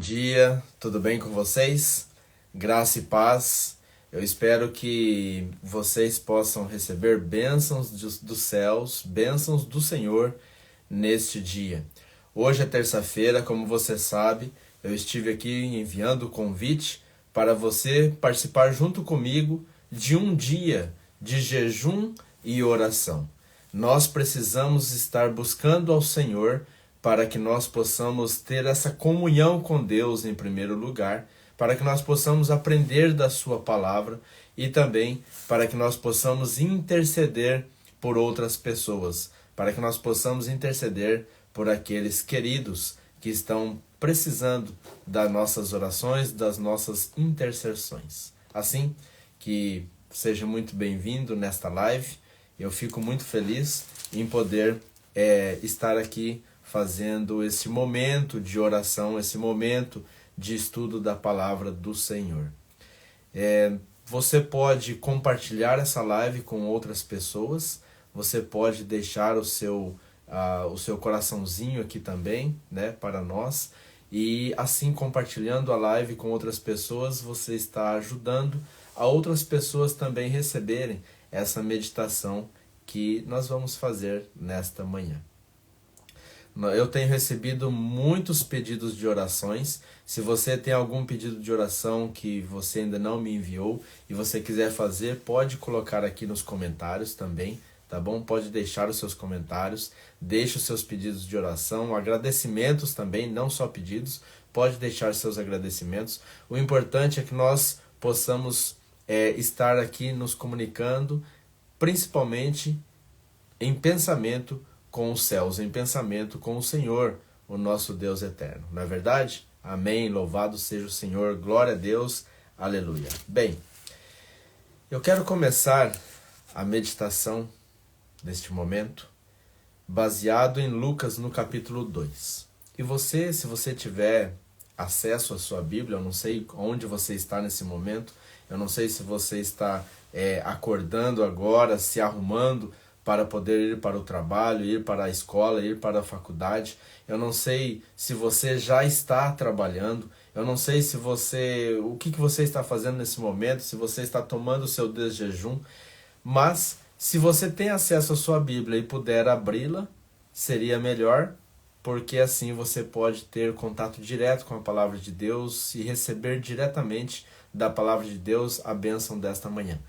dia, tudo bem com vocês? Graça e paz. Eu espero que vocês possam receber bênçãos dos céus, bênçãos do Senhor neste dia. Hoje é terça-feira, como você sabe, eu estive aqui enviando o convite para você participar junto comigo de um dia de jejum e oração. Nós precisamos estar buscando ao Senhor para que nós possamos ter essa comunhão com Deus em primeiro lugar, para que nós possamos aprender da sua palavra e também para que nós possamos interceder por outras pessoas, para que nós possamos interceder por aqueles queridos que estão precisando das nossas orações, das nossas intercessões. Assim que seja muito bem-vindo nesta live. Eu fico muito feliz em poder estar aqui fazendo esse momento de oração, esse momento de estudo da palavra do Senhor. Você pode compartilhar essa live com outras pessoas, você pode deixar o seu coraçãozinho aqui também, né, para nós, e assim compartilhando a live com outras pessoas, você está ajudando a outras pessoas também receberem essa meditação que nós vamos fazer nesta manhã. Eu tenho recebido muitos pedidos de orações. Se você tem algum pedido de oração que você ainda não me enviou e você quiser fazer, pode colocar aqui nos comentários também, tá bom? Pode deixar os seus comentários, deixe os seus pedidos de oração, agradecimentos também, não só pedidos, pode deixar seus agradecimentos. O importante é que nós possamos estar aqui nos comunicando, principalmente em pensamento com os céus, em pensamento com o Senhor, o nosso Deus eterno. Não é verdade? Amém, louvado seja o Senhor, glória a Deus, aleluia. Bem, eu quero começar a meditação neste momento, baseado em Lucas no capítulo 2. E você, se você tiver acesso à sua Bíblia, eu não sei onde você está nesse momento, eu não sei se você está acordando agora, se arrumando para poder ir para o trabalho, ir para a escola, ir para a faculdade. Eu não sei se você já está trabalhando, eu não sei se o que você está fazendo nesse momento, se você está tomando o seu desjejum, mas se você tem acesso à sua Bíblia e puder abri-la, seria melhor, porque assim você pode ter contato direto com a palavra de Deus e receber diretamente da palavra de Deus a bênção desta manhã.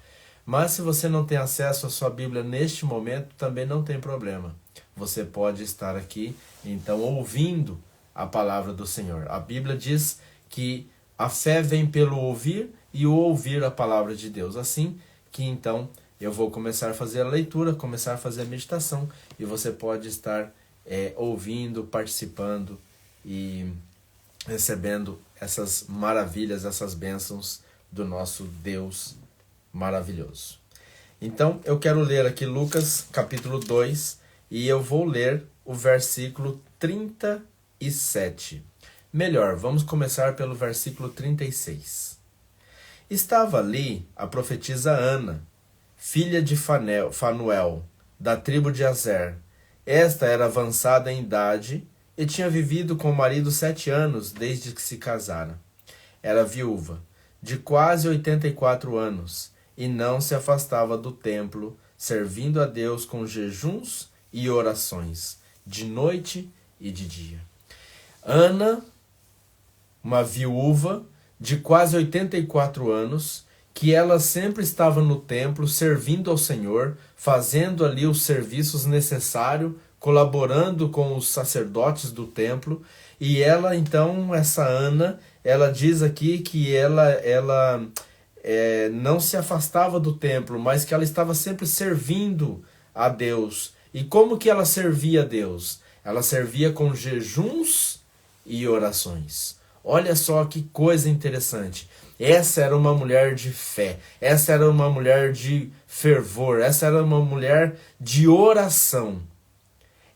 Mas se você não tem acesso à sua Bíblia neste momento, também não tem problema. Você pode estar aqui, então, ouvindo a palavra do Senhor. A Bíblia diz que a fé vem pelo ouvir e o ouvir a palavra de Deus. Assim que, então, eu vou começar a fazer a leitura, começar a fazer a meditação, e você pode estar ouvindo, participando e recebendo essas maravilhas, essas bênçãos do nosso Deus maravilhoso. Então, eu quero ler aqui Lucas, capítulo 2, e eu vou ler o versículo 37. Melhor, vamos começar pelo versículo 36. Estava ali a profetisa Ana, filha de Fanuel, da tribo de Aser. Esta era avançada em idade e tinha vivido com o marido 7 anos desde que se casara. Era viúva, de quase 84 anos, e não se afastava do templo, servindo a Deus com jejuns e orações, de noite e de dia. Ana, uma viúva de quase 84 anos, que ela sempre estava no templo, servindo ao Senhor, fazendo ali os serviços necessários, colaborando com os sacerdotes do templo. E ela, então, essa Ana, ela diz aqui que ela não se afastava do templo, mas que ela estava sempre servindo a Deus. E como que ela servia a Deus? Ela servia com jejuns e orações. Olha só que coisa interessante. Essa era uma mulher de fé, essa era uma mulher de fervor, essa era uma mulher de oração.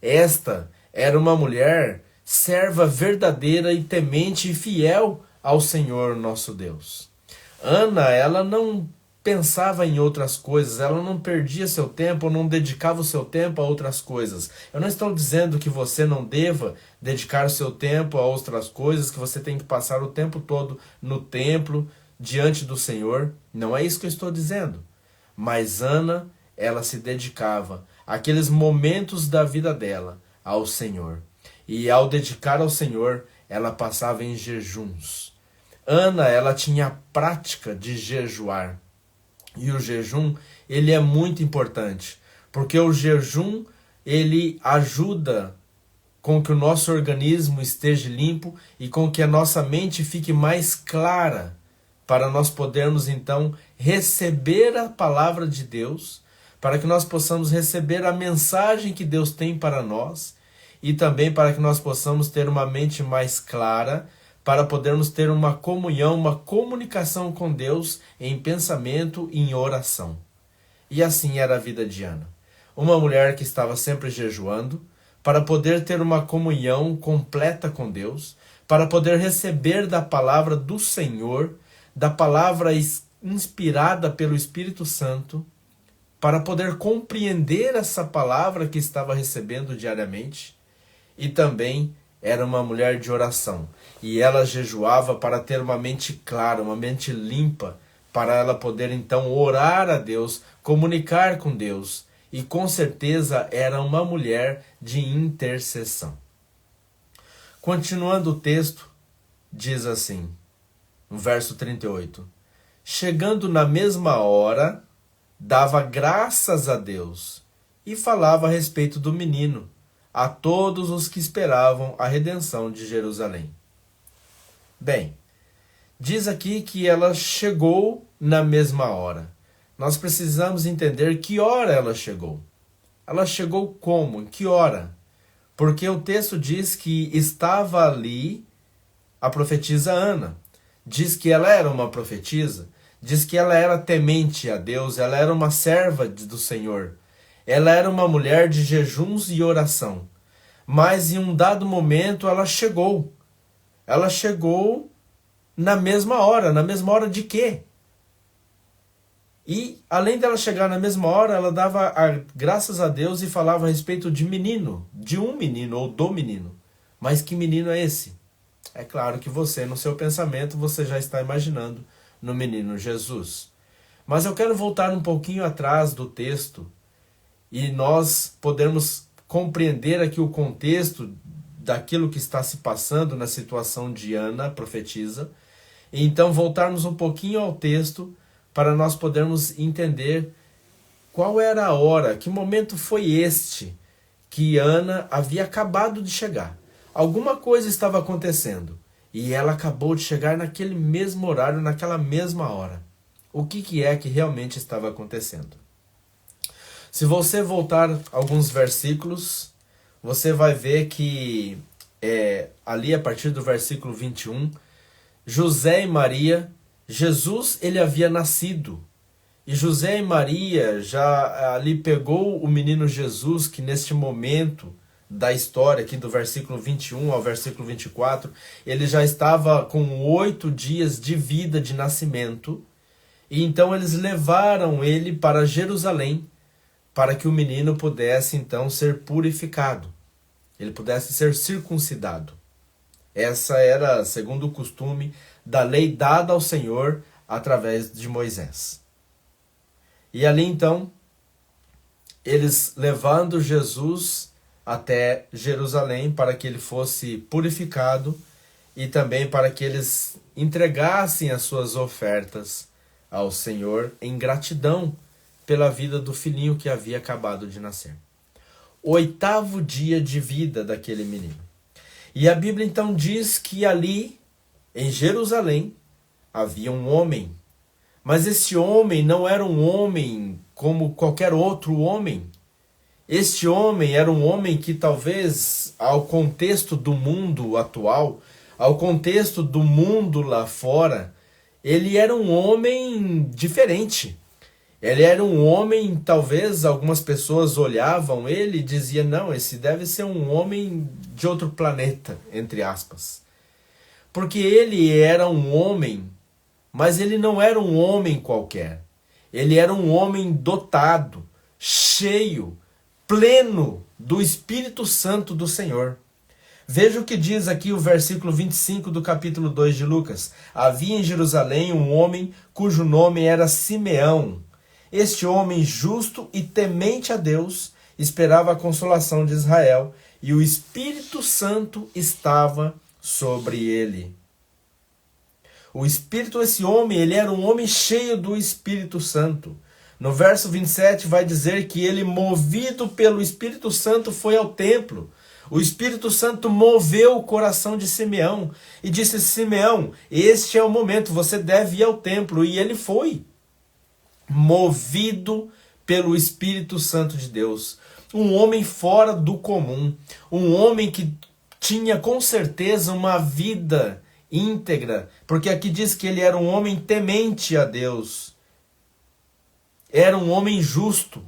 Esta era uma mulher serva verdadeira e temente e fiel ao Senhor nosso Deus. Ana, ela não pensava em outras coisas, ela não perdia seu tempo, não dedicava o seu tempo a outras coisas. Eu não estou dizendo que você não deva dedicar o seu tempo a outras coisas, que você tem que passar o tempo todo no templo, diante do Senhor. Não é isso que eu estou dizendo. Mas Ana, ela se dedicava àqueles momentos da vida dela ao Senhor. E ao dedicar ao Senhor, ela passava em jejuns. Ana, ela tinha a prática de jejuar. E o jejum, ele é muito importante, porque o jejum, ele ajuda com que o nosso organismo esteja limpo e com que a nossa mente fique mais clara, para nós podermos então receber a palavra de Deus, para que nós possamos receber a mensagem que Deus tem para nós e também para que nós possamos ter uma mente mais clara, para podermos ter uma comunhão, uma comunicação com Deus em pensamento e em oração. E assim era a vida de Ana. Uma mulher que estava sempre jejuando, para poder ter uma comunhão completa com Deus, para poder receber da palavra do Senhor, da palavra inspirada pelo Espírito Santo, para poder compreender essa palavra que estava recebendo diariamente. E também era uma mulher de oração. E ela jejuava para ter uma mente clara, uma mente limpa, para ela poder então orar a Deus, comunicar com Deus. E com certeza era uma mulher de intercessão. Continuando o texto, diz assim, no verso 38. Chegando na mesma hora, dava graças a Deus e falava a respeito do menino a todos os que esperavam a redenção de Jerusalém. Bem, diz aqui que ela chegou na mesma hora. Nós precisamos entender que hora ela chegou. Ela chegou como? Em que hora? Porque o texto diz que estava ali a profetisa Ana. Diz que ela era uma profetisa. Diz que ela era temente a Deus. Ela era uma serva do Senhor. Ela era uma mulher de jejuns e oração. Mas em um dado momento ela chegou. Ela chegou na mesma hora. Na mesma hora de quê? E, além dela chegar na mesma hora, ela dava graças a Deus e falava a respeito de menino, de um menino ou do menino. Mas que menino é esse? É claro que você, no seu pensamento, você já está imaginando no menino Jesus. Mas eu quero voltar um pouquinho atrás do texto e nós podermos compreender aqui o contexto daquilo que está se passando na situação de Ana, profetisa, e então voltarmos um pouquinho ao texto para nós podermos entender qual era a hora, que momento foi este que Ana havia acabado de chegar. Alguma coisa estava acontecendo e ela acabou de chegar naquele mesmo horário, naquela mesma hora. O que é que realmente estava acontecendo? Se você voltar alguns versículos, você vai ver que ali a partir do versículo 21, José e Maria, Jesus ele havia nascido. E José e Maria já ali pegou o menino Jesus, que neste momento da história, aqui do versículo 21 ao versículo 24, ele já estava com 8 dias de vida de nascimento. E então eles levaram ele para Jerusalém, para que o menino pudesse então ser purificado. Ele pudesse ser circuncidado. Essa era, segundo o costume, da lei dada ao Senhor através de Moisés. E ali então, eles levando Jesus até Jerusalém para que ele fosse purificado e também para que eles entregassem as suas ofertas ao Senhor em gratidão pela vida do filhinho que havia acabado de nascer. 8º dia de vida daquele menino. E a Bíblia então diz que ali, em Jerusalém, havia um homem. Mas esse homem não era um homem como qualquer outro homem. Este homem era um homem que talvez, ao contexto do mundo atual, ao contexto do mundo lá fora, ele era um homem diferente. Ele era um homem, talvez algumas pessoas olhavam ele e diziam, não, esse deve ser um homem de outro planeta, entre aspas. Porque ele era um homem, mas ele não era um homem qualquer. Ele era um homem dotado, cheio, pleno do Espírito Santo do Senhor. Veja o que diz aqui o versículo 25 do capítulo 2 de Lucas. Havia em Jerusalém um homem cujo nome era Simeão. Este homem justo e temente a Deus esperava a consolação de Israel, e o Espírito Santo estava sobre ele. Esse homem, ele era um homem cheio do Espírito Santo. No verso 27 vai dizer que ele, movido pelo Espírito Santo, foi ao templo. O Espírito Santo moveu o coração de Simeão e disse: Simeão, este é o momento, você deve ir ao templo. E ele foi, movido pelo Espírito Santo de Deus. Um homem fora do comum, um homem que tinha com certeza uma vida íntegra, porque aqui diz que ele era um homem temente a Deus, era um homem justo.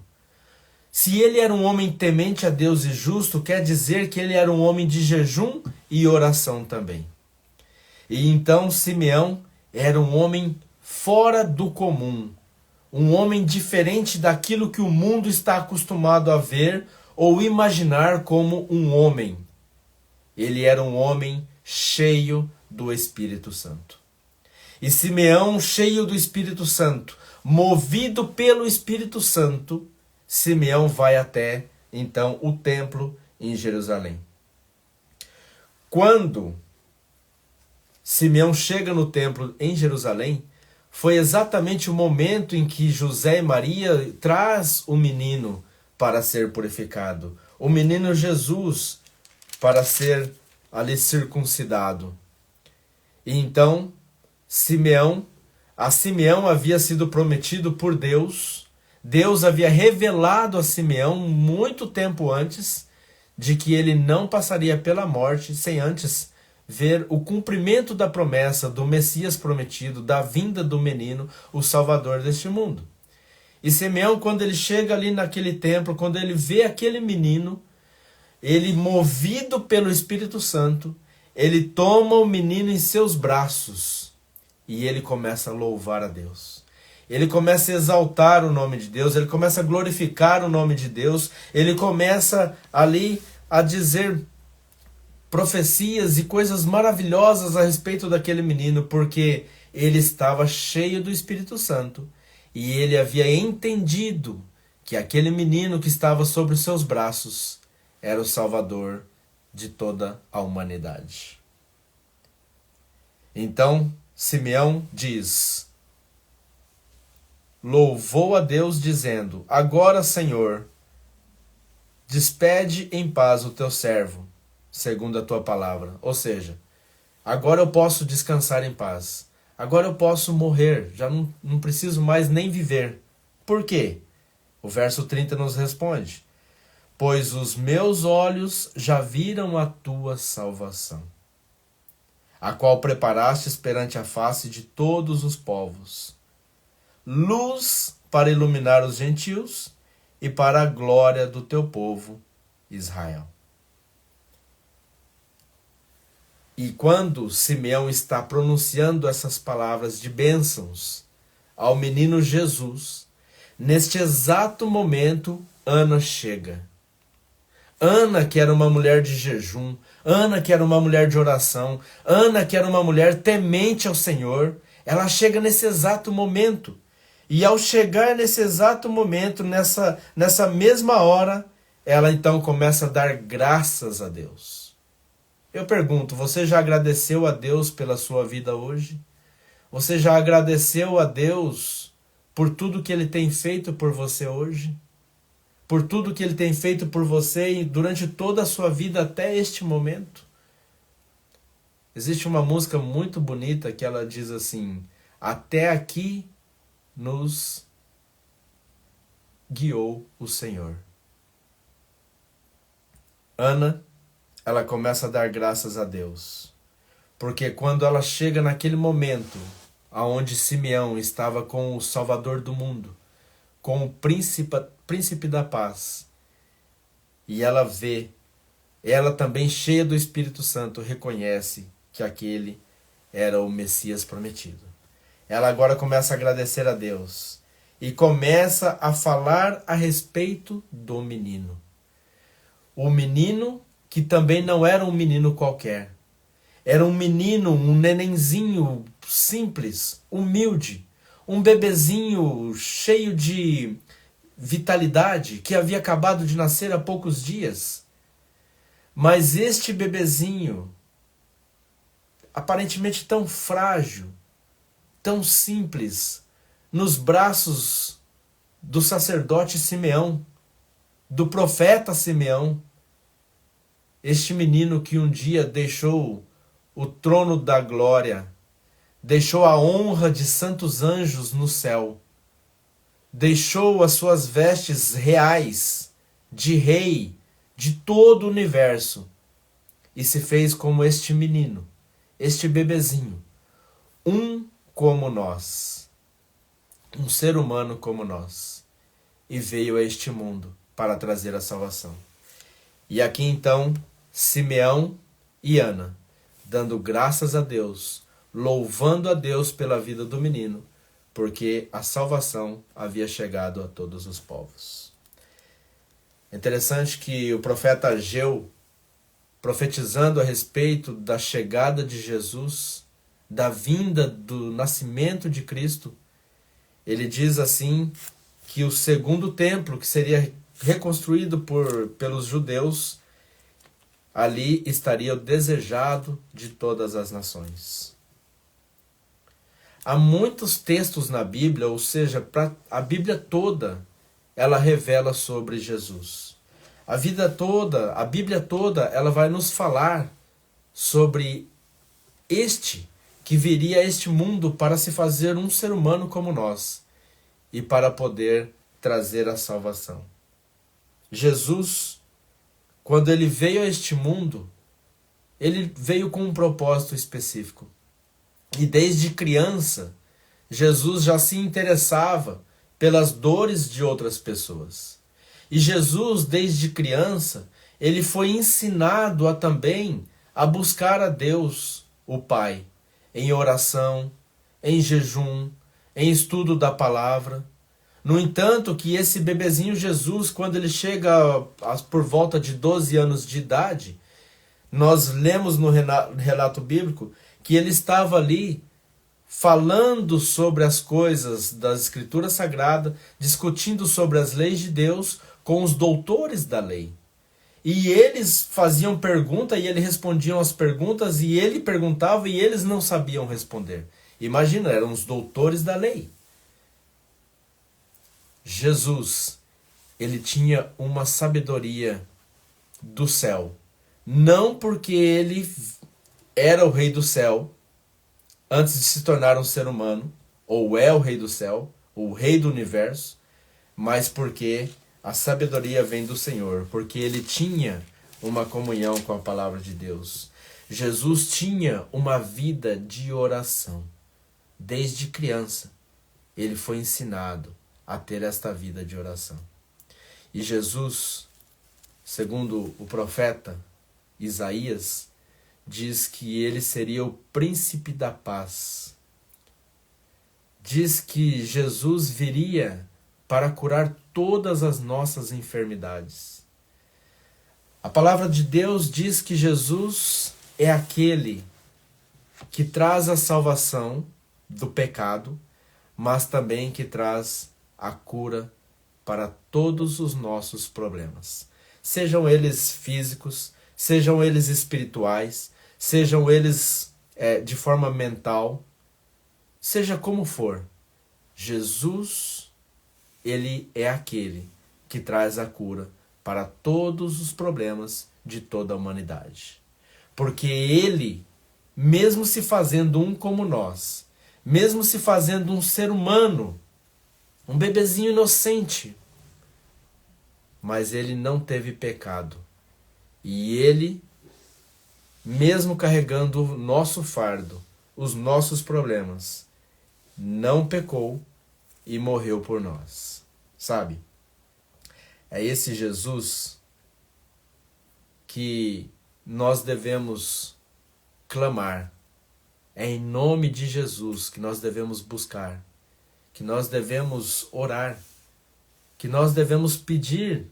Se ele era um homem temente a Deus e justo, quer dizer que ele era um homem de jejum e oração também. E então Simeão era um homem fora do comum, um homem diferente daquilo que o mundo está acostumado a ver ou imaginar como um homem. Ele era um homem cheio do Espírito Santo. E Simeão, cheio do Espírito Santo, movido pelo Espírito Santo, Simeão vai até, então, o templo em Jerusalém. Quando Simeão chega no templo em Jerusalém, foi exatamente o momento em que José e Maria traz o menino para ser purificado, o menino Jesus para ser ali circuncidado. E então, a Simeão havia sido prometido por Deus. Deus havia revelado a Simeão muito tempo antes de que ele não passaria pela morte sem antes ver o cumprimento da promessa do Messias prometido, da vinda do menino, o Salvador deste mundo. E Simeão, quando ele chega ali naquele templo, quando ele vê aquele menino, ele, movido pelo Espírito Santo, ele toma o menino em seus braços e ele começa a louvar a Deus. Ele começa a exaltar o nome de Deus, ele começa a glorificar o nome de Deus, ele começa ali a dizer profecias e coisas maravilhosas a respeito daquele menino, porque ele estava cheio do Espírito Santo e ele havia entendido que aquele menino que estava sobre os seus braços era o Salvador de toda a humanidade. Então, Simeão louvou a Deus dizendo: agora, Senhor, despede em paz o teu servo, segundo a tua palavra. Ou seja, agora eu posso descansar em paz. Agora eu posso morrer, já não preciso mais nem viver. Por quê? O verso 30 nos responde: pois os meus olhos já viram a tua salvação, a qual preparastes perante a face de todos os povos, luz para iluminar os gentios e para a glória do teu povo Israel. E quando Simeão está pronunciando essas palavras de bênçãos ao menino Jesus, neste exato momento, Ana chega. Ana, que era uma mulher de jejum, Ana, que era uma mulher de oração, Ana, que era uma mulher temente ao Senhor, ela chega nesse exato momento. E ao chegar nesse exato momento, nessa mesma hora, ela então começa a dar graças a Deus. Eu pergunto, você já agradeceu a Deus pela sua vida hoje? Você já agradeceu a Deus por tudo que Ele tem feito por você hoje? Por tudo que Ele tem feito por você durante toda a sua vida até este momento? Existe uma música muito bonita que ela diz assim: até aqui nos guiou o Senhor. Ana, ela começa a dar graças a Deus, porque quando ela chega naquele momento aonde Simeão estava com o Salvador do mundo, com o príncipe da paz, e ela vê, ela também cheia do Espírito Santo, reconhece que aquele era o Messias prometido. Ela agora começa a agradecer a Deus e começa a falar a respeito do menino. O menino que também não era um menino qualquer. Era um menino, um nenenzinho simples, humilde, um bebezinho cheio de vitalidade, que havia acabado de nascer há poucos dias. Mas este bebezinho, aparentemente tão frágil, tão simples, nos braços do sacerdote Simeão, do profeta Simeão, este menino que um dia deixou o trono da glória, deixou a honra de santos anjos no céu, deixou as suas vestes reais de rei de todo o universo e se fez como este menino, este bebezinho, um como nós, um ser humano como nós, e veio a este mundo para trazer a salvação. E aqui então, Simeão e Ana, dando graças a Deus, louvando a Deus pela vida do menino, porque a salvação havia chegado a todos os povos. É interessante que o profeta Ageu, profetizando a respeito da chegada de Jesus, da vinda do nascimento de Cristo, ele diz assim que o segundo templo, que seria reconstruído pelos judeus, ali estaria o desejado de todas as nações. Há muitos textos na Bíblia, ou seja, a Bíblia toda, ela revela sobre Jesus. A Bíblia toda, ela vai nos falar sobre este que viria a este mundo para se fazer um ser humano como nós e para poder trazer a salvação. Jesus, quando ele veio a este mundo, ele veio com um propósito específico. E desde criança, Jesus já se interessava pelas dores de outras pessoas. E Jesus, desde criança, ele foi ensinado a também a buscar a Deus, o Pai, em oração, em jejum, em estudo da palavra. No entanto, que esse bebezinho Jesus, quando ele chega por volta de 12 anos de idade, nós lemos no relato bíblico que ele estava ali falando sobre as coisas das Escrituras Sagradas, discutindo sobre as leis de Deus com os doutores da lei. E eles faziam pergunta e ele respondiam as perguntas e ele perguntava e eles não sabiam responder. Imagina, eram os doutores da lei. Jesus, ele tinha uma sabedoria do céu. Não porque ele era o rei do céu, antes de se tornar um ser humano, ou é o rei do céu, o rei do universo, mas porque a sabedoria vem do Senhor, porque ele tinha uma comunhão com a palavra de Deus. Jesus tinha uma vida de oração. Desde criança, ele foi ensinado a ter esta vida de oração. E Jesus, segundo o profeta Isaías, diz que ele seria o príncipe da paz. Diz que Jesus viria para curar todas as nossas enfermidades. A palavra de Deus diz que Jesus é aquele que traz a salvação do pecado, mas também que traz a cura para todos os nossos problemas. Sejam eles físicos, sejam eles espirituais, sejam eles de forma mental, seja como for, Jesus, ele é aquele que traz a cura para todos os problemas de toda a humanidade. Porque ele, mesmo se fazendo um como nós, mesmo se fazendo um ser humano, um bebezinho inocente, mas ele não teve pecado. E ele, mesmo carregando o nosso fardo, os nossos problemas, não pecou e morreu por nós. Sabe? É esse Jesus que nós devemos clamar. É em nome de Jesus que nós devemos buscar, que nós devemos orar, que nós devemos pedir,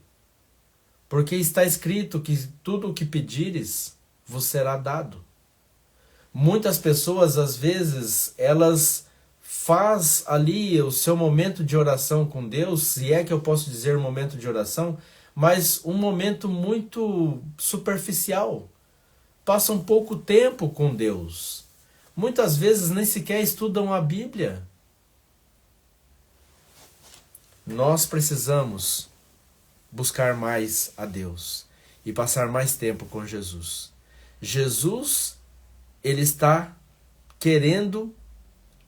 Porque está escrito que tudo o que pedires vos será dado. Muitas pessoas, às vezes, elas faz ali o seu momento de oração com Deus, se é que eu posso dizer momento de oração, mas um momento muito superficial. Passam pouco tempo com Deus. Muitas vezes nem sequer estudam a Bíblia. Nós precisamos buscar mais a Deus e passar mais tempo com Jesus. Jesus, ele está querendo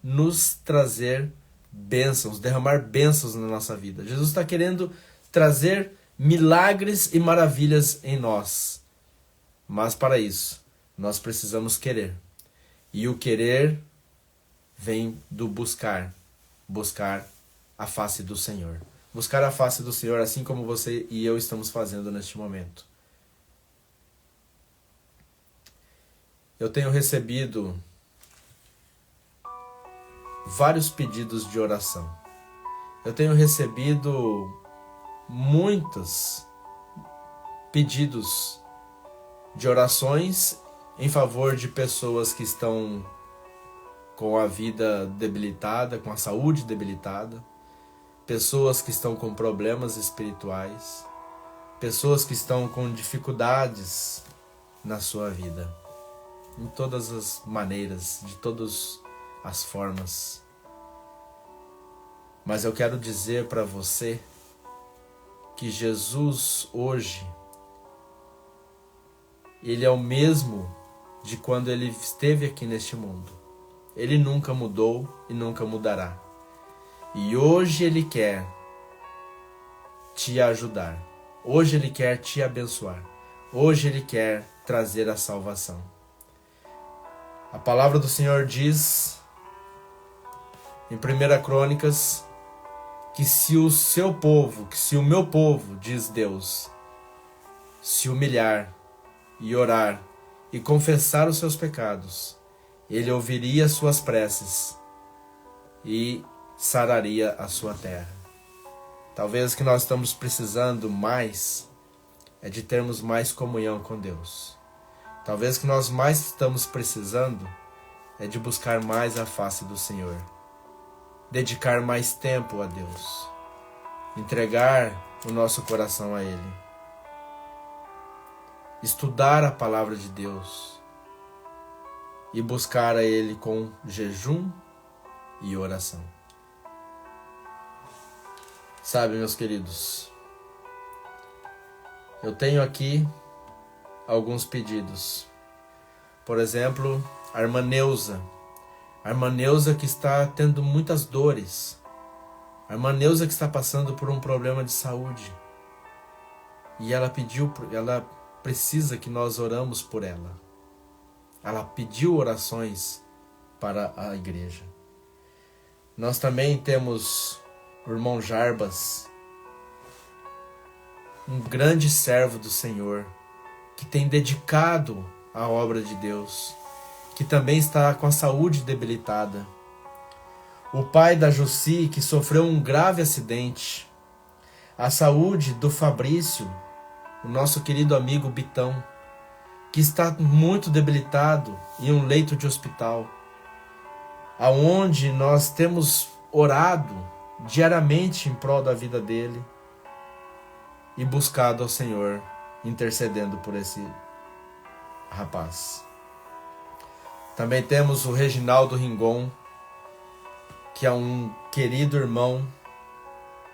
nos trazer bênçãos, derramar bênçãos na nossa vida. Jesus está querendo trazer milagres e maravilhas em nós. Mas para isso, nós precisamos querer. E o querer vem do buscar. Buscar a face do Senhor. Buscar a face do Senhor, assim como você e eu estamos fazendo neste momento. Eu tenho recebido vários pedidos de oração. Eu tenho recebido muitos pedidos de orações em favor de pessoas que estão com a vida debilitada, com a saúde debilitada, pessoas que estão com problemas espirituais, pessoas que estão com dificuldades na sua vida, em todas as maneiras, de todas as formas. Mas eu quero dizer para você que Jesus hoje, ele é o mesmo de quando ele esteve aqui neste mundo. Ele nunca mudou e nunca mudará. E hoje ele quer te ajudar. Hoje ele quer te abençoar. Hoje ele quer trazer a salvação. A palavra do Senhor diz em 1 Crônicas que se o seu povo, que se o meu povo, diz Deus, se humilhar e orar e confessar os seus pecados, ele ouviria as suas preces e sararia a sua terra. Talvez o que nós estamos precisando mais é de termos mais comunhão com Deus. Talvez o que nós mais estamos precisando é de buscar mais a face do Senhor. Dedicar mais tempo a Deus. Entregar o nosso coração a Ele. Estudar a palavra de Deus. E buscar a Ele com jejum e oração. Sabe, meus queridos, eu tenho aqui alguns pedidos. Por exemplo, a irmã Neuza. A irmã Neuza que está tendo muitas dores. A irmã Neuza que está passando por um problema de saúde. E ela precisa que nós oramos por ela. Ela pediu orações para a igreja. Nós também temos o irmão Jarbas, um grande servo do Senhor, que tem dedicado à obra de Deus, que também está com a saúde debilitada. O pai da Jussi, que sofreu um grave acidente. A saúde do Fabrício, o nosso querido amigo Bitão, que está muito debilitado em um leito de hospital, aonde nós temos orado diariamente em prol da vida dele e buscado ao Senhor, intercedendo por esse rapaz. Também temos o Reginaldo Ringon, que é um querido irmão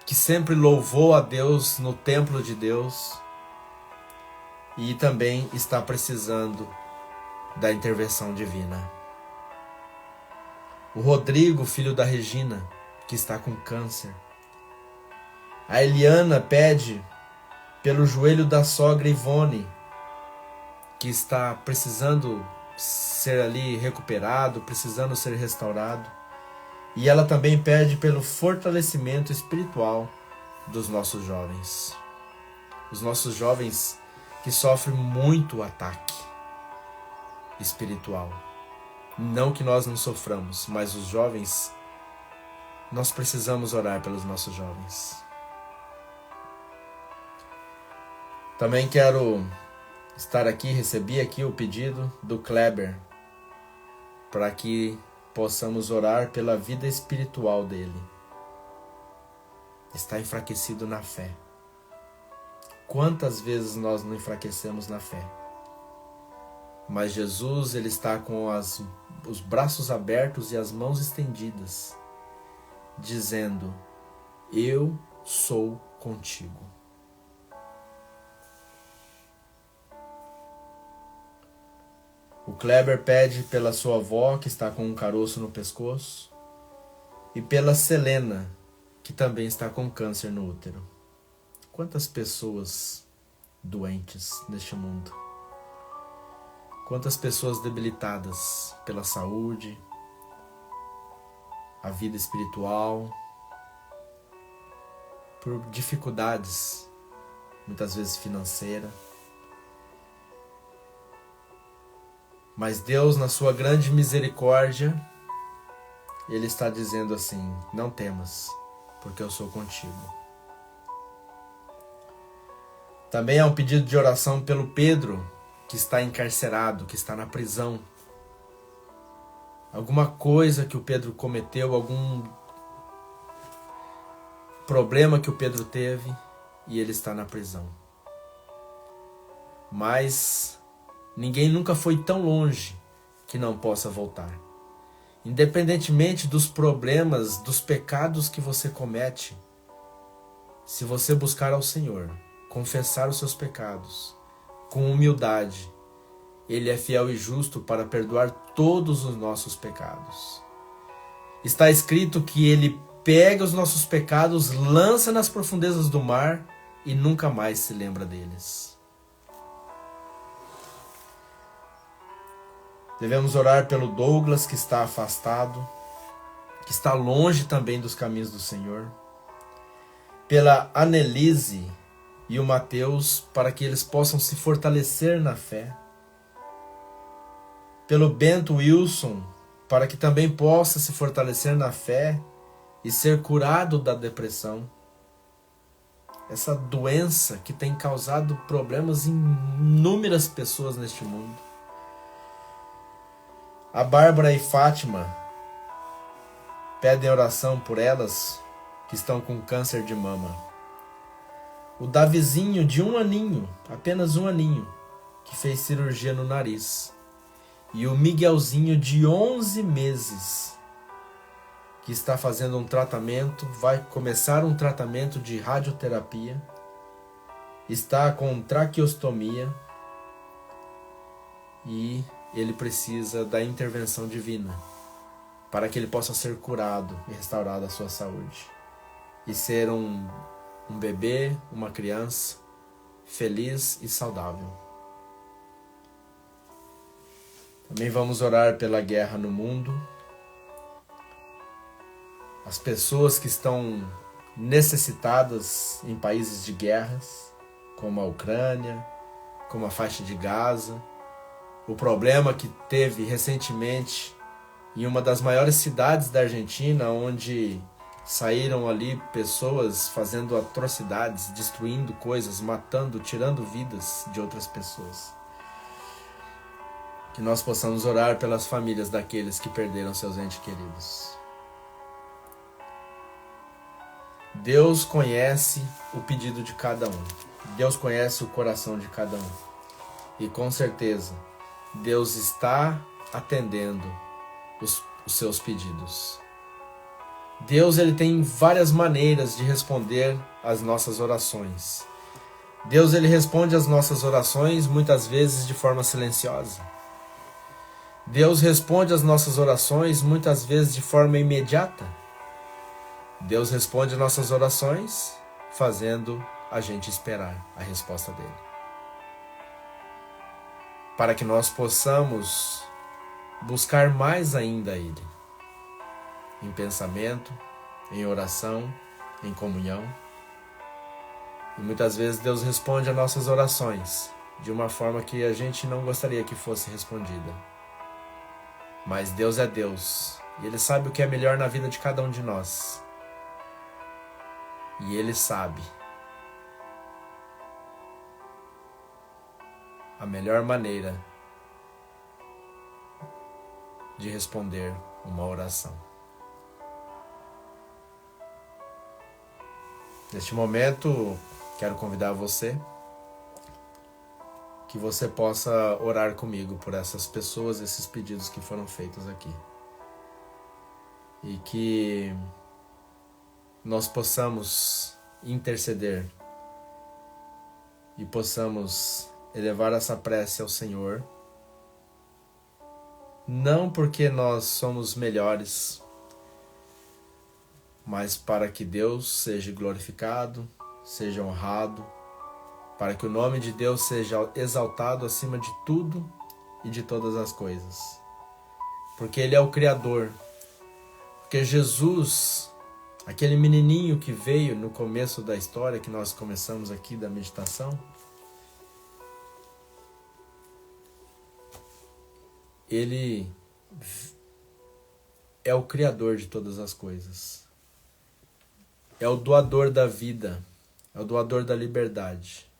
que sempre louvou a Deus no templo de Deus e também está precisando da intervenção divina. O Rodrigo, filho da Regina, que está com câncer. A Eliana pede pelo joelho da sogra Ivone, que está precisando ser ali recuperado, precisando ser restaurado. E ela também pede pelo fortalecimento espiritual dos nossos jovens. Os nossos jovens que sofrem muito ataque espiritual. Não que nós não soframos, mas os jovens, nós precisamos orar pelos nossos jovens. Também quero estar aqui, recebi aqui o pedido do Kleber, para que possamos orar pela vida espiritual dele. Está enfraquecido na fé. Quantas vezes nós não enfraquecemos na fé? Mas Jesus, ele está com os braços abertos e as mãos estendidas, dizendo: eu sou contigo. O Kleber pede pela sua avó, que está com um caroço no pescoço, e pela Selena, que também está com câncer no útero. Quantas pessoas doentes neste mundo? Quantas pessoas debilitadas pela saúde, a vida espiritual, por dificuldades, muitas vezes financeiras. Mas Deus, na sua grande misericórdia, Ele está dizendo assim: não temas, porque eu sou contigo. Também há um pedido de oração pelo Pedro, que está encarcerado, que está na prisão. Alguma coisa que o Pedro cometeu, algum problema que o Pedro teve, e ele está na prisão. Mas ninguém nunca foi tão longe que não possa voltar. Independentemente dos problemas, dos pecados que você comete, se você buscar ao Senhor, confessar os seus pecados, com humildade, Ele é fiel e justo para perdoar todos os nossos pecados. Está escrito que Ele pega os nossos pecados, lança nas profundezas do mar e nunca mais se lembra deles. Devemos orar pelo Douglas, que está afastado, que está longe também dos caminhos do Senhor. Pela Annelise e o Mateus, para que eles possam se fortalecer na fé. Pelo Bento Wilson, para que também possa se fortalecer na fé e ser curado da depressão. Essa doença que tem causado problemas em inúmeras pessoas neste mundo. A Bárbara e Fátima pedem oração por elas que estão com câncer de mama. O Davizinho, de 1 aninho, apenas 1 aninho, que fez cirurgia no nariz. E o Miguelzinho, de 11 meses, que está fazendo um tratamento, vai começar um tratamento de radioterapia, está com traqueostomia e ele precisa da intervenção divina para que ele possa ser curado e restaurado a sua saúde e ser um bebê, uma criança feliz e saudável. Também vamos orar pela guerra no mundo, as pessoas que estão necessitadas em países de guerras, como a Ucrânia, como a faixa de Gaza, o problema que teve recentemente em uma das maiores cidades da Argentina, onde saíram ali pessoas fazendo atrocidades, destruindo coisas, matando, tirando vidas de outras pessoas. Que nós possamos orar pelas famílias daqueles que perderam seus entes queridos. Deus conhece o pedido de cada um. Deus conhece o coração de cada um. E com certeza, Deus está atendendo os seus pedidos. Deus, ele tem várias maneiras de responder às nossas orações. Deus, ele responde às nossas orações muitas vezes de forma silenciosa. Deus responde às nossas orações muitas vezes de forma imediata. Deus responde às nossas orações fazendo a gente esperar a resposta dele. Para que nós possamos buscar mais ainda Ele, em pensamento, em oração, em comunhão. E muitas vezes Deus responde às nossas orações de uma forma que a gente não gostaria que fosse respondida. Mas Deus é Deus, e Ele sabe o que é melhor na vida de cada um de nós. E Ele sabe a melhor maneira de responder uma oração. Neste momento, quero convidar você que você possa orar comigo por essas pessoas, esses pedidos que foram feitos aqui. E que nós possamos interceder e possamos elevar essa prece ao Senhor, não porque nós somos melhores, mas para que Deus seja glorificado, seja honrado, para que o nome de Deus seja exaltado acima de tudo e de todas as coisas. Porque Ele é o Criador. Porque Jesus, aquele menininho que veio no começo da história, que nós começamos aqui da meditação, Ele é o Criador de todas as coisas. É o doador da vida, é o doador da liberdade.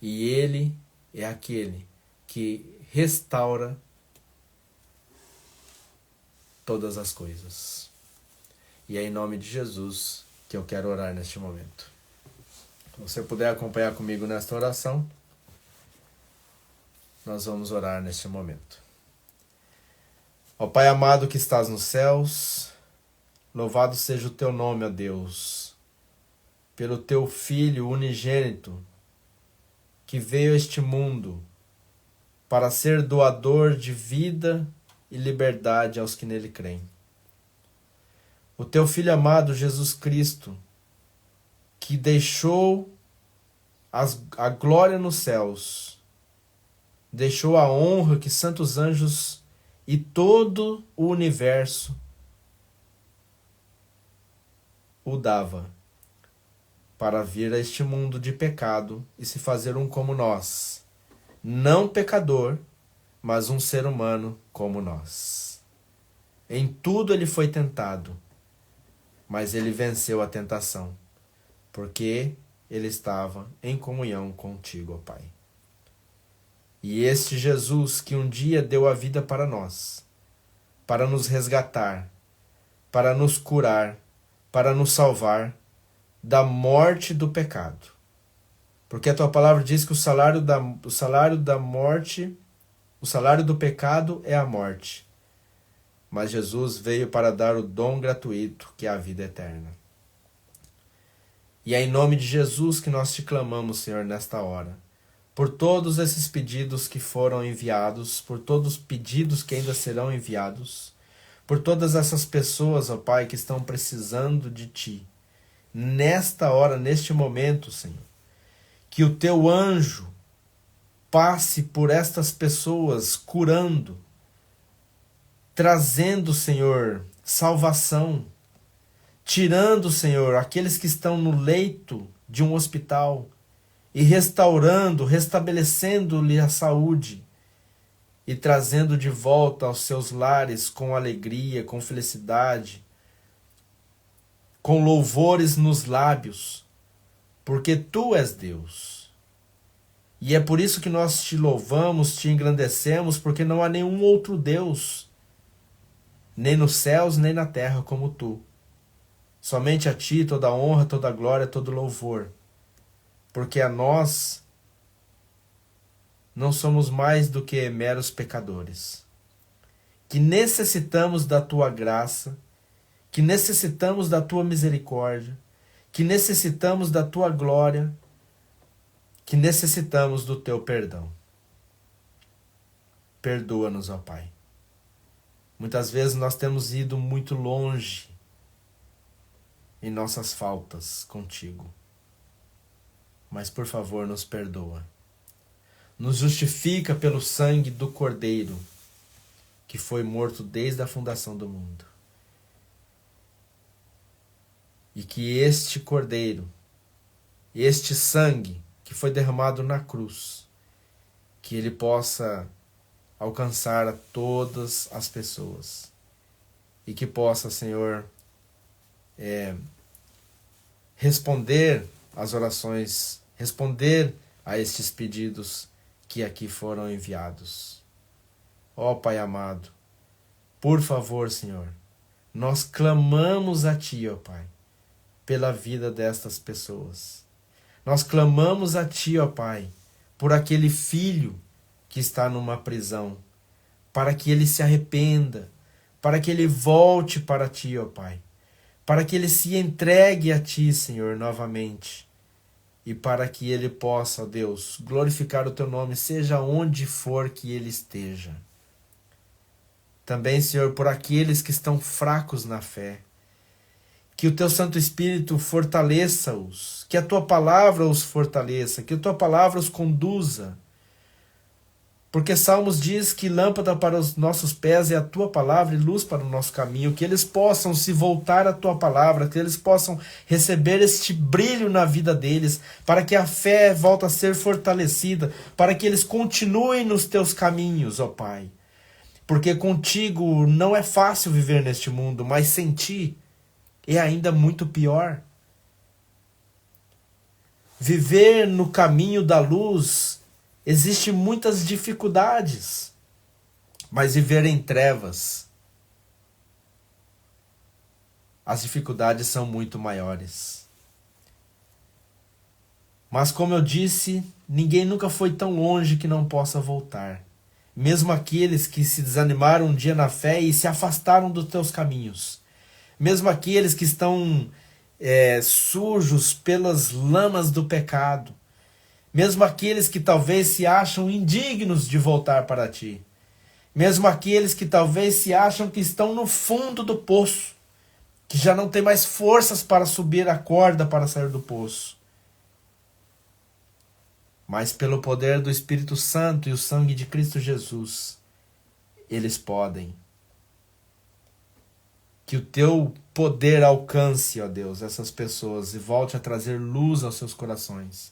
E Ele é aquele que restaura todas as coisas. E é em nome de Jesus que eu quero orar neste momento. Se você puder acompanhar comigo nesta oração, nós vamos orar neste momento. Ó Pai amado que estás nos céus, louvado seja o teu nome, ó Deus, pelo teu Filho unigênito, que veio a este mundo para ser doador de vida e liberdade aos que nele creem. O teu Filho amado Jesus Cristo, que deixou a glória nos céus, deixou a honra que santos anjos e todo o universo o dava, para vir a este mundo de pecado e se fazer um como nós, não pecador, mas um ser humano como nós. Em tudo ele foi tentado, mas ele venceu a tentação, porque ele estava em comunhão contigo, ó Pai. E este Jesus que um dia deu a vida para nós, para nos resgatar, para nos curar, para nos salvar da morte do pecado. Porque a tua palavra diz que o salário da morte, o salário do pecado é a morte. Mas Jesus veio para dar o dom gratuito, que é a vida eterna. E é em nome de Jesus que nós te clamamos, Senhor, nesta hora. Por todos esses pedidos que foram enviados, por todos os pedidos que ainda serão enviados, por todas essas pessoas, ó Pai, que estão precisando de Ti. Nesta hora, neste momento, Senhor, que o Teu anjo passe por estas pessoas curando, trazendo, Senhor, salvação, tirando, Senhor, aqueles que estão no leito de um hospital e restaurando, restabelecendo-lhe a saúde e trazendo de volta aos seus lares com alegria, com felicidade, com louvores nos lábios, porque Tu és Deus. E é por isso que nós Te louvamos, Te engrandecemos, porque não há nenhum outro Deus, nem nos céus, nem na terra como Tu. Somente a Ti toda a honra, toda a glória, todo louvor. Porque a nós não somos mais do que meros pecadores, que necessitamos da Tua graça, que necessitamos da Tua misericórdia, que necessitamos da Tua glória, que necessitamos do Teu perdão. Perdoa-nos, ó Pai. Muitas vezes nós temos ido muito longe em nossas faltas contigo. Mas, por favor, nos perdoa. Nos justifica pelo sangue do Cordeiro, que foi morto desde a fundação do mundo. E que este Cordeiro, este sangue que foi derramado na cruz, que ele possa alcançar a todas as pessoas. E que possa, Senhor, responder às orações, responder a estes pedidos que aqui foram enviados. Ó Pai amado, por favor, Senhor, nós clamamos a Ti, ó Pai, pela vida destas pessoas. Nós clamamos a Ti, ó Pai, por aquele filho que está numa prisão, para que ele se arrependa, para que ele volte para Ti, ó Pai, para que ele se entregue a Ti, Senhor, novamente, e para que ele possa, ó Deus, glorificar o Teu nome, seja onde for que ele esteja. Também, Senhor, por aqueles que estão fracos na fé, que o Teu Santo Espírito fortaleça-os, que a Tua Palavra os fortaleça, que a Tua Palavra os conduza. Porque Salmos diz que lâmpada para os nossos pés é a Tua Palavra e luz para o nosso caminho, que eles possam se voltar à Tua Palavra, que eles possam receber este brilho na vida deles, para que a fé volte a ser fortalecida, para que eles continuem nos Teus caminhos, ó Pai. Porque contigo não é fácil viver neste mundo, mas sem Ti é ainda muito pior. Viver no caminho da luz existem muitas dificuldades, mas viver em trevas, as dificuldades são muito maiores. Mas como eu disse, ninguém nunca foi tão longe que não possa voltar. Mesmo aqueles que se desanimaram um dia na fé e se afastaram dos Teus caminhos. Mesmo aqueles que estão sujos pelas lamas do pecado. Mesmo aqueles que talvez se acham indignos de voltar para Ti. Mesmo aqueles que talvez se acham que estão no fundo do poço, que já não tem mais forças para subir a corda para sair do poço. Mas pelo poder do Espírito Santo e o sangue de Cristo Jesus, eles podem. Que o Teu poder alcance, ó Deus, essas pessoas e volte a trazer luz aos seus corações.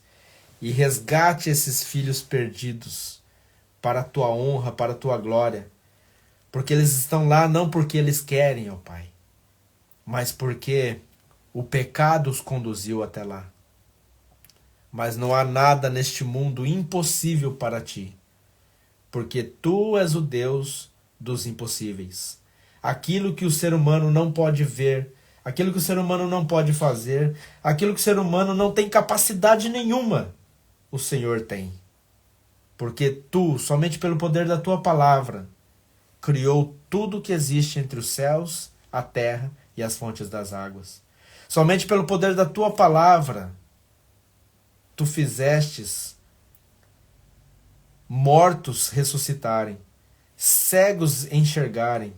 E resgate esses filhos perdidos para a Tua honra, para a Tua glória. Porque eles estão lá não porque eles querem, ó Pai, mas porque o pecado os conduziu até lá. Mas não há nada neste mundo impossível para Ti, porque Tu és o Deus dos impossíveis. Aquilo que o ser humano não pode ver, aquilo que o ser humano não pode fazer, aquilo que o ser humano não tem capacidade nenhuma, o Senhor tem. Porque Tu, somente pelo poder da Tua palavra, criou tudo que existe entre os céus, a terra e as fontes das águas. Somente pelo poder da Tua palavra, Tu fizestes mortos ressuscitarem, cegos enxergarem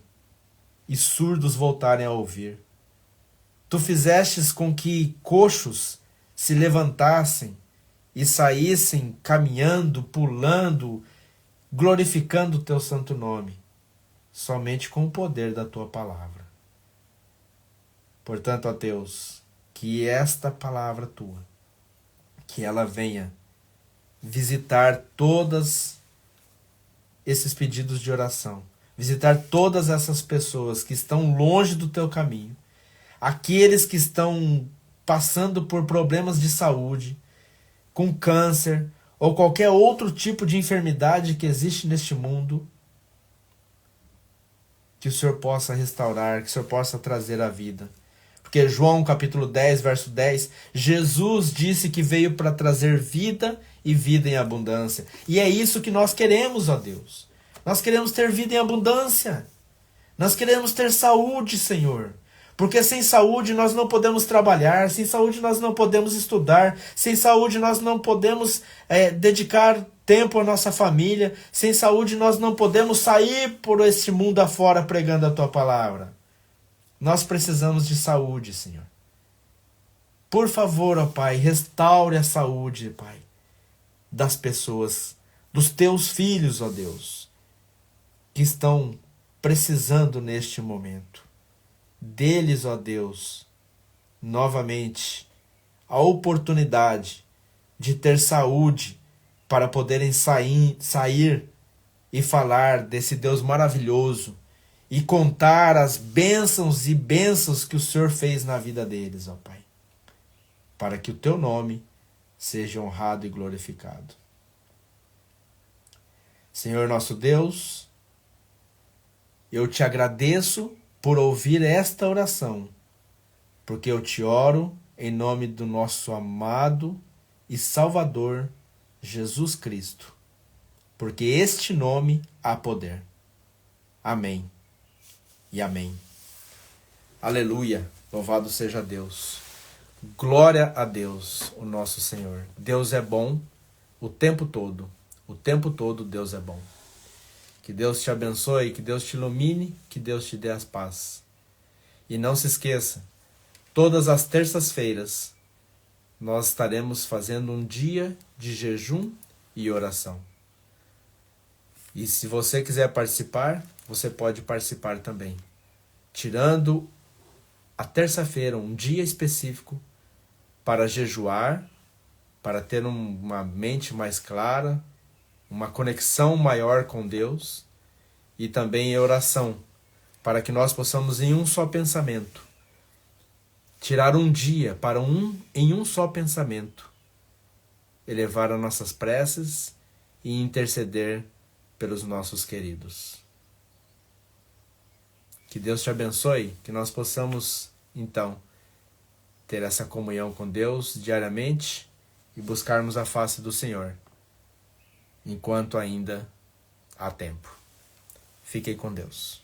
e surdos voltarem a ouvir. Tu fizestes com que coxos se levantassem e saíssem caminhando, pulando, glorificando o Teu santo nome, somente com o poder da Tua palavra. Portanto, ó Deus, que esta palavra Tua, que ela venha visitar todos esses pedidos de oração, visitar todas essas pessoas que estão longe do Teu caminho, aqueles que estão passando por problemas de saúde, com câncer ou qualquer outro tipo de enfermidade que existe neste mundo, que o Senhor possa restaurar, que o Senhor possa trazer a vida. Porque João capítulo 10, verso 10, Jesus disse que veio para trazer vida e vida em abundância. E é isso que nós queremos, ó Deus. Nós queremos ter vida em abundância. Nós queremos ter saúde, Senhor. Porque sem saúde nós não podemos trabalhar, sem saúde nós não podemos estudar, sem saúde nós não podemos dedicar tempo à nossa família, sem saúde nós não podemos sair por este mundo afora pregando a Tua palavra. Nós precisamos de saúde, Senhor. Por favor, ó Pai, restaure a saúde, Pai, das pessoas, dos Teus filhos, ó Deus, que estão precisando neste momento. Deles, ó Deus, novamente, a oportunidade de ter saúde para poderem sair e falar desse Deus maravilhoso e contar as bênçãos e bênçãos que o Senhor fez na vida deles, ó Pai, para que o Teu nome seja honrado e glorificado. Senhor nosso Deus, eu te agradeço por ouvir esta oração, porque eu te oro em nome do nosso amado e Salvador Jesus Cristo, porque este nome há poder. Amém e amém. Aleluia, louvado seja Deus. Glória a Deus, o nosso Senhor. Deus é bom o tempo todo Deus é bom. Que Deus te abençoe, que Deus te ilumine, que Deus te dê a paz. E não se esqueça, todas as terças-feiras nós estaremos fazendo um dia de jejum e oração. E se você quiser participar, você pode participar também, tirando a terça-feira, um dia específico, para jejuar, para ter uma mente mais clara, uma conexão maior com Deus, e também em oração, para que nós possamos em um só pensamento, tirar um dia para em um só pensamento, elevar as nossas preces e interceder pelos nossos queridos. Que Deus te abençoe, que nós possamos, então, ter essa comunhão com Deus diariamente e buscarmos a face do Senhor, enquanto ainda há tempo. Fiquem com Deus.